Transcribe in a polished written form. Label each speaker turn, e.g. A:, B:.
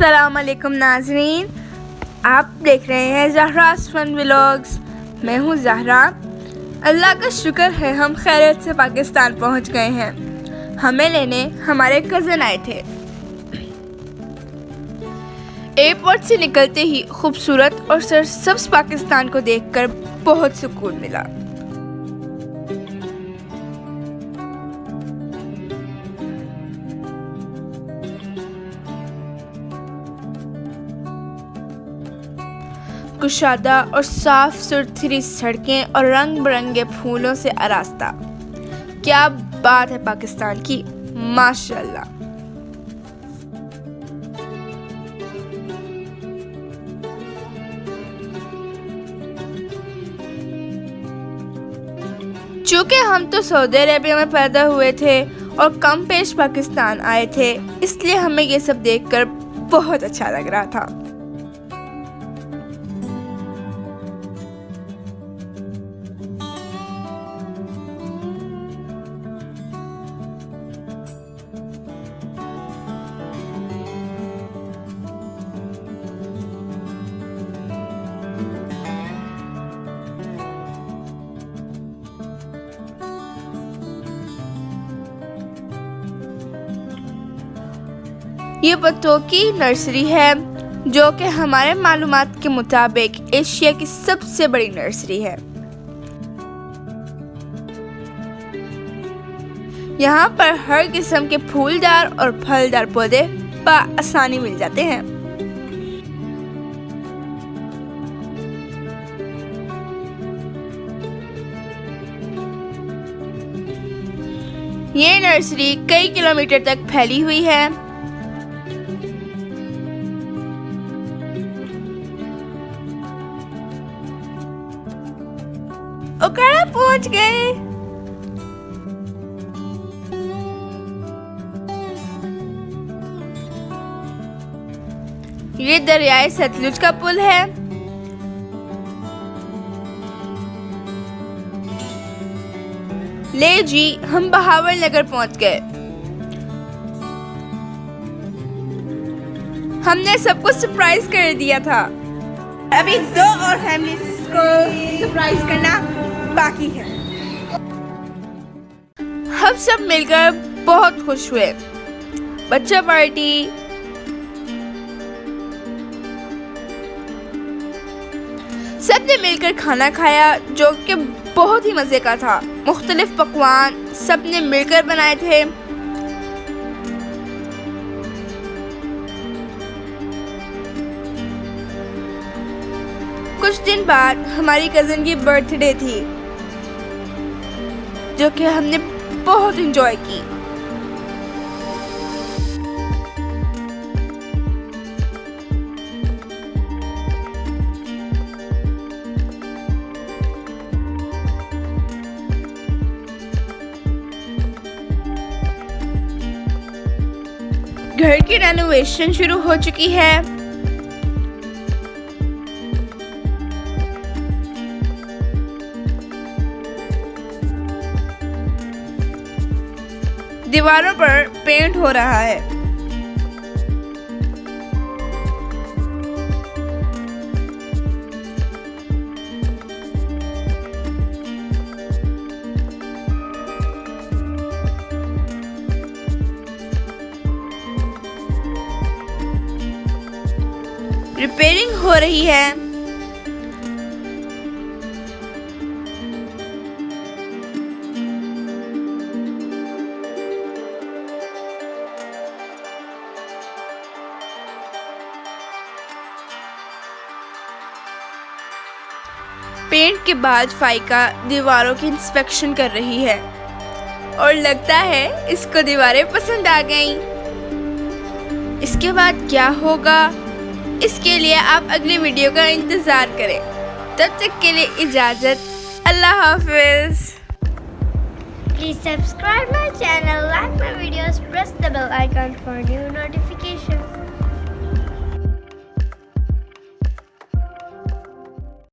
A: अस्सलाम वालेकुम नाज़रीन, आप देख रहे हैं ज़हरा's फन व्लॉग्स। मैं हूँ ज़हरा। अल्लाह का शुक्र है हम खैरियत से पाकिस्तान पहुँच गए हैं। हमें लेने हमारे कज़न आए थे। एयरपोर्ट से निकलते ही खूबसूरत और सरसब्ज़ पाकिस्तान को देखकर बहुत सुकून मिला। कुशादा और साफ सुथरी सड़कें और रंग बिरंगे फूलों से आरास्ता। क्या बात है पाकिस्तान की, माशाल्लाह। चूँकि हम तो सऊदी अरेबिया में पैदा हुए थे और कम पेश पाकिस्तान आए थे, इसलिए हमें ये सब देखकर बहुत अच्छा लग रहा था। ये बच्चों की नर्सरी है, जो कि हमारे मालूमात के मुताबिक एशिया की सबसे बड़ी नर्सरी है। यहाँ पर हर किस्म के फूलदार और फलदार पौधे आसानी मिल जाते हैं। ये नर्सरी कई किलोमीटर तक फैली हुई है। ओकाड़ा पहुंच गए। ये दरियाए सतलुज का पुल है। ले जी, हम बहावर नगर पहुंच गए। हमने सबको सरप्राइज कर दिया था। अभी 2 और फैमिली को सरप्राइज करना बाकी है। हम सब मिलकर बहुत खुश हुए। बच्चा पार्टी, सबने मिलकर खाना खाया, जो कि बहुत ही मजे का था। मुख्तलिफ पकवान सबने मिलकर बनाए थे। कुछ दिन बाद हमारी कज़न की बर्थडे थी, जो कि हमने बहुत एंजॉय की। घर की रेनोवेशन शुरू हो चुकी है। दीवारों पर पेंट हो रहा है। रिपेयरिंग हो रही है। पेंट के बाद फाइका दीवारों की इंस्पेक्शन कर रही है और लगता है इसको दीवारें पसंद आ गईं। इसके बाद क्या होगा, इसके लिए आप अगली वीडियो का इंतज़ार करें। तब तक के लिए इजाज़त, अल्लाह हाफिज़।
B: Please subscribe my channel, like my videos, press the bell icon for new notifications.